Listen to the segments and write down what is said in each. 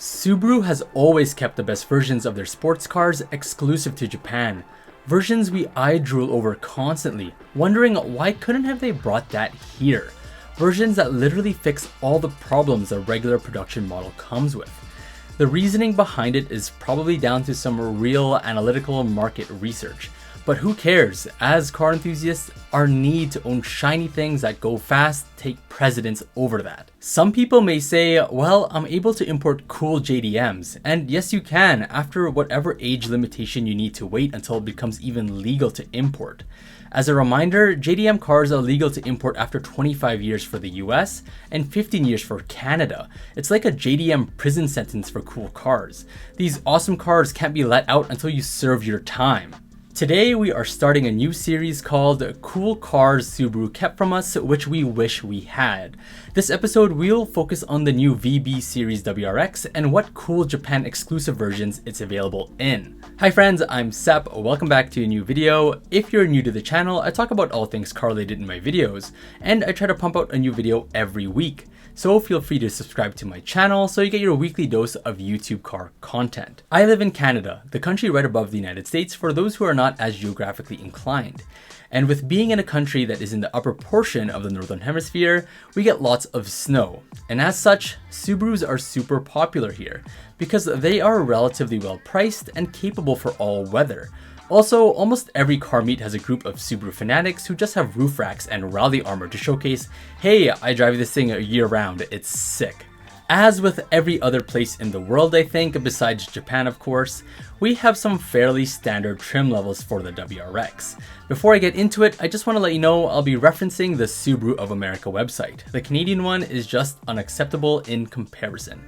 Subaru has always kept the best versions of their sports cars exclusive to Japan. Versions we eye drool over constantly, wondering why couldn't have they brought that here? Versions that literally fix all the problems a regular production model comes with. The reasoning behind it is probably down to some real analytical market research. But who cares? As car enthusiasts, our need to own shiny things that go fast take precedence over that. Some people may say, well, I'm able to import cool JDMs. And yes, you can, after whatever age limitation you need to wait until it becomes even legal to import. As a reminder, JDM cars are legal to import after 25 years for the US and 15 years for Canada. It's like a JDM prison sentence for cool cars. These awesome cars can't be let out until you serve your time. Today we are starting a new series called Cool Cars Subaru Kept From Us, which we wish we had. This episode we'll focus on the new VB series WRX and what cool Japan exclusive versions it's available in. Hi friends, I'm Sepp, welcome back to a new video. If you're new to the channel, I talk about all things car related in my videos, and I try to pump out a new video every week. So feel free to subscribe to my channel so you get your weekly dose of YouTube car content. I live in Canada, the country right above the United States for those who are not as geographically inclined. And with being in a country that is in the upper portion of the Northern Hemisphere, we get lots of snow. And as such, Subarus are super popular here because they are relatively well priced and capable for all weather. Also, almost every car meet has a group of Subaru fanatics who just have roof racks and rally armor to showcase, hey, I drive this thing year round, it's sick. As with every other place in the world, I think, besides Japan of course, we have some fairly standard trim levels for the WRX. Before I get into it, I just want to let you know I'll be referencing the Subaru of America website. The Canadian one is just unacceptable in comparison.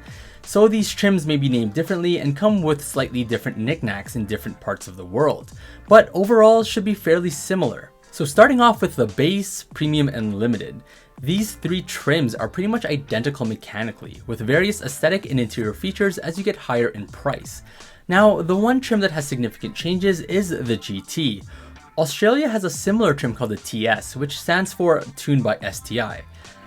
So these trims may be named differently and come with slightly different knickknacks in different parts of the world, but overall should be fairly similar. So starting off with the base, premium, and limited, these three trims are pretty much identical mechanically, with various aesthetic and interior features as you get higher in price. Now, the one trim that has significant changes is the GT. Australia has a similar trim called the TS, which stands for Tuned by STI.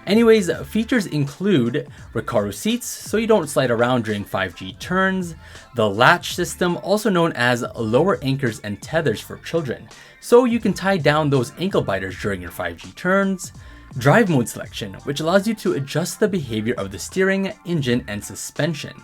Anyways, features include Recaro seats so you don't slide around during 5G turns, the latch system also known as lower anchors and tethers for children, so you can tie down those ankle biters during your 5G turns, drive mode selection, which allows you to adjust the behavior of the steering, engine, and suspension.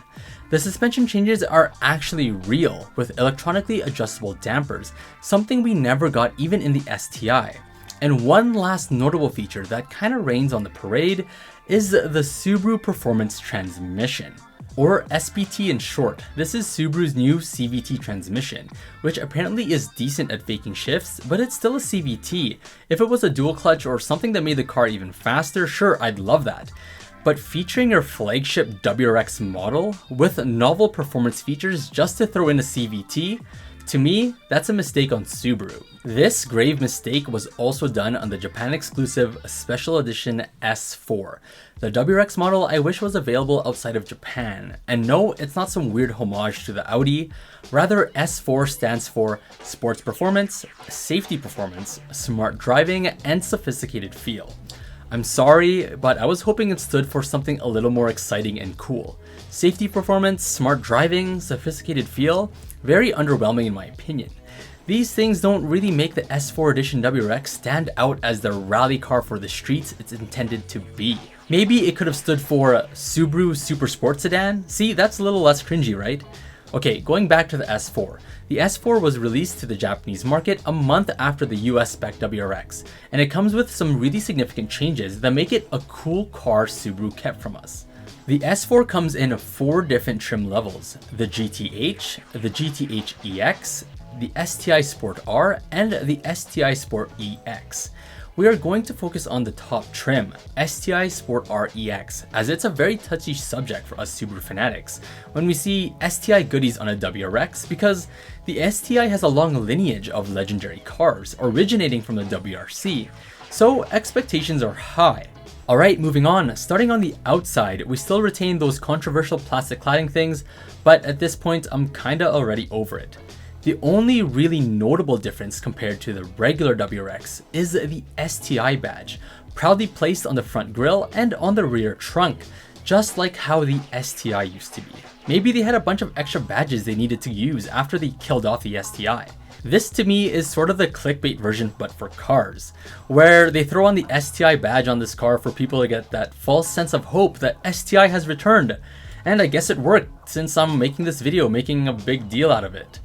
The suspension changes are actually real with electronically adjustable dampers, something we never got even in the STI. And one last notable feature that kind of rains on the parade is the Subaru Performance Transmission, or SPT in short. This is Subaru's new CVT transmission, which apparently is decent at faking shifts, but it's still a CVT. If it was a dual clutch or something that made the car even faster, sure, I'd love that. But featuring your flagship WRX model with novel performance features just to throw in a CVT, to me, that's a mistake on Subaru. This grave mistake was also done on the Japan exclusive Special Edition S4, the WRX model I wish was available outside of Japan. And no, it's not some weird homage to the Audi, rather S4 stands for Sports Performance, Safety Performance, Smart Driving, and Sophisticated Feel. I'm sorry, but I was hoping it stood for something a little more exciting and cool. Safety performance, smart driving, sophisticated feel, very underwhelming in my opinion. These things don't really make the S4 Edition WRX stand out as the rally car for the streets it's intended to be. Maybe it could have stood for Subaru Super Sport Sedan? See, that's a little less cringy, right? Okay, going back to the S4. The S4 was released to the Japanese market a month after the US spec WRX, and it comes with some really significant changes that make it a cool car Subaru kept from us. The S4 comes in 4 different trim levels: the GTH, the GTH EX, the STI Sport R, and the STI Sport EX. We are going to focus on the top trim, STI Sport R EX, as it's a very touchy subject for us Subaru fanatics when we see STI goodies on a WRX, because the STI has a long lineage of legendary cars originating from the WRC, so expectations are high. Alright, moving on. Starting on the outside, we still retain those controversial plastic cladding things, but at this point I'm kinda already over it. The only really notable difference compared to the regular WRX is the STI badge, proudly placed on the front grille and on the rear trunk, just like how the STI used to be. Maybe they had a bunch of extra badges they needed to use after they killed off the STI. This to me is sort of the clickbait version but for cars, where they throw on the STI badge on this car for people to get that false sense of hope that STI has returned. And I guess it worked since I'm making this video, making a big deal out of it.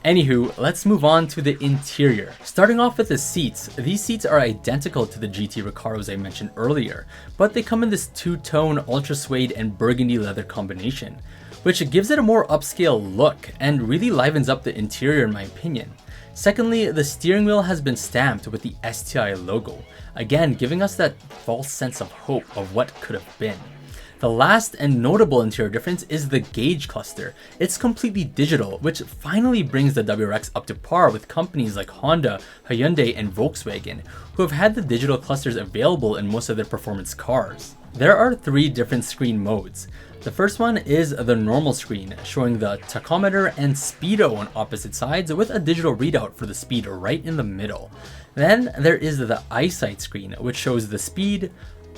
Anywho, let's move on to the interior. Starting off with the seats, these seats are identical to the GT Recaros I mentioned earlier, but they come in this two-tone ultra suede and burgundy leather combination, which gives it a more upscale look and really livens up the interior in my opinion. Secondly, the steering wheel has been stamped with the STI logo, again giving us that false sense of hope of what could have been. The last and notable interior difference is the gauge cluster. It's completely digital, which finally brings the WRX up to par with companies like Honda, Hyundai, and Volkswagen, who have had the digital clusters available in most of their performance cars. There are 3 different screen modes. The first one is the normal screen, showing the tachometer and speedo on opposite sides with a digital readout for the speed right in the middle. Then there is the eyesight screen, which shows the speed,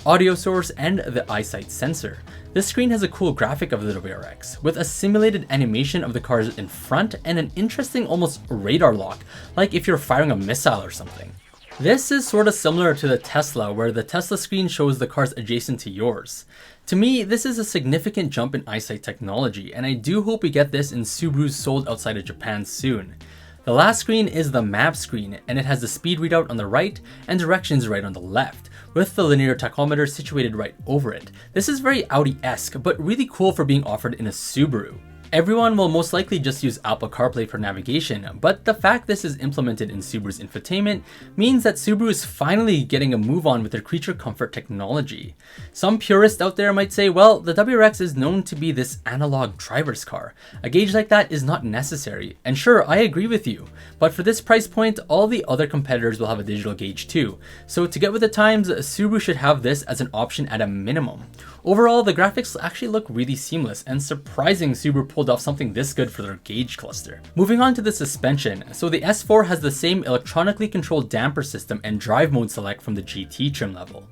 audio source, and the eyesight sensor. This screen has a cool graphic of the WRX, with a simulated animation of the cars in front and an interesting almost radar lock, like if you're firing a missile or something. This is sort of similar to the Tesla, where the Tesla screen shows the cars adjacent to yours. To me, this is a significant jump in eyesight technology, and I do hope we get this in Subarus sold outside of Japan soon. The last screen is the map screen, and it has the speed readout on the right and directions right on the left, with the linear tachometer situated right over it. This is very Audi-esque, but really cool for being offered in a Subaru. Everyone will most likely just use Apple CarPlay for navigation, but the fact this is implemented in Subaru's infotainment means that Subaru is finally getting a move on with their creature comfort technology. Some purists out there might say, well, the WRX is known to be this analog driver's car. A gauge like that is not necessary, and sure, I agree with you, but for this price point, all the other competitors will have a digital gauge too, so to get with the times, Subaru should have this as an option at a minimum. Overall, the graphics actually look really seamless, and surprising Subaru pulled off something this good for their gauge cluster. Moving on to the suspension, so the S4 has the same electronically controlled damper system and drive mode select from the GT trim level.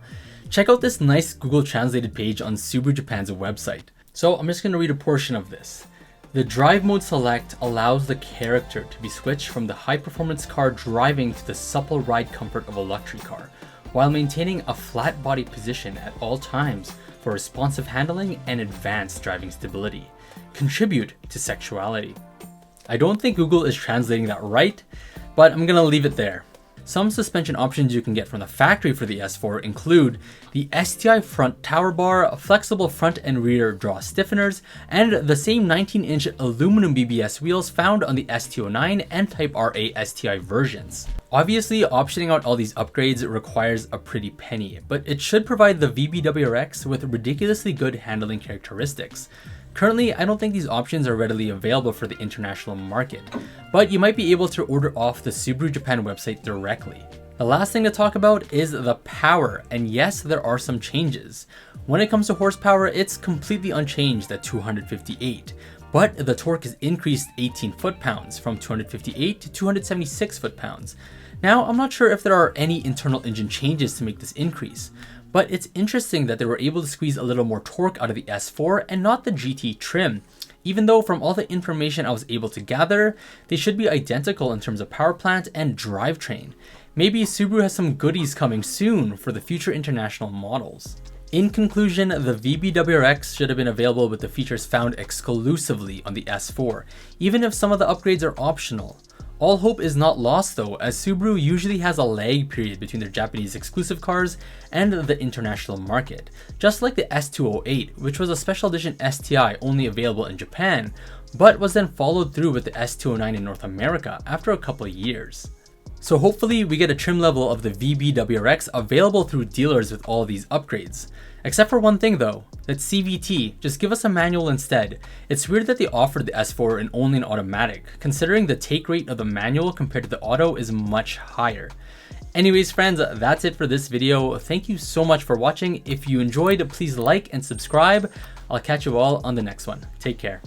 Check out this nice Google translated page on Subaru Japan's website. So I'm just going to read a portion of this. The drive mode select allows the character to be switched from the high performance car driving to the supple ride comfort of a luxury car, while maintaining a flat body position at all times for responsive handling and advanced driving stability. Contribute to sexuality. I don't think Google is translating that right, but I'm gonna leave it there. Some suspension options you can get from the factory for the S4 include the STI front tower bar, flexible front and rear draw stiffeners, and the same 19-inch aluminum BBS wheels found on the ST09 and Type RA STI versions. Obviously, optioning out all these upgrades requires a pretty penny, but it should provide the WRX with ridiculously good handling characteristics. Currently, I don't think these options are readily available for the international market, but you might be able to order off the Subaru Japan website directly. The last thing to talk about is the power, and yes, there are some changes. When it comes to horsepower, it's completely unchanged at 258, but the torque is increased 18 foot-pounds from 258 to 276 foot-pounds. Now, I'm not sure if there are any internal engine changes to make this increase, but it's interesting that they were able to squeeze a little more torque out of the S4 and not the GT trim, even though from all the information I was able to gather, they should be identical in terms of power plant and drivetrain. Maybe Subaru has some goodies coming soon for the future international models. In conclusion, the WRX should have been available with the features found exclusively on the S4, even if some of the upgrades are optional. All hope is not lost though, as Subaru usually has a lag period between their Japanese exclusive cars and the international market, just like the S208, which was a special edition STI only available in Japan, but was then followed through with the S209 in North America after a couple of years. So hopefully we get a trim level of the WRX available through dealers with all of these upgrades. Except for one thing though, that CVT, just give us a manual instead. It's weird that they offered the S4 in only an automatic, considering the take rate of the manual compared to the auto is much higher. Anyways friends, that's it for this video. Thank you so much for watching. If you enjoyed, please like and subscribe. I'll catch you all on the next one. Take care.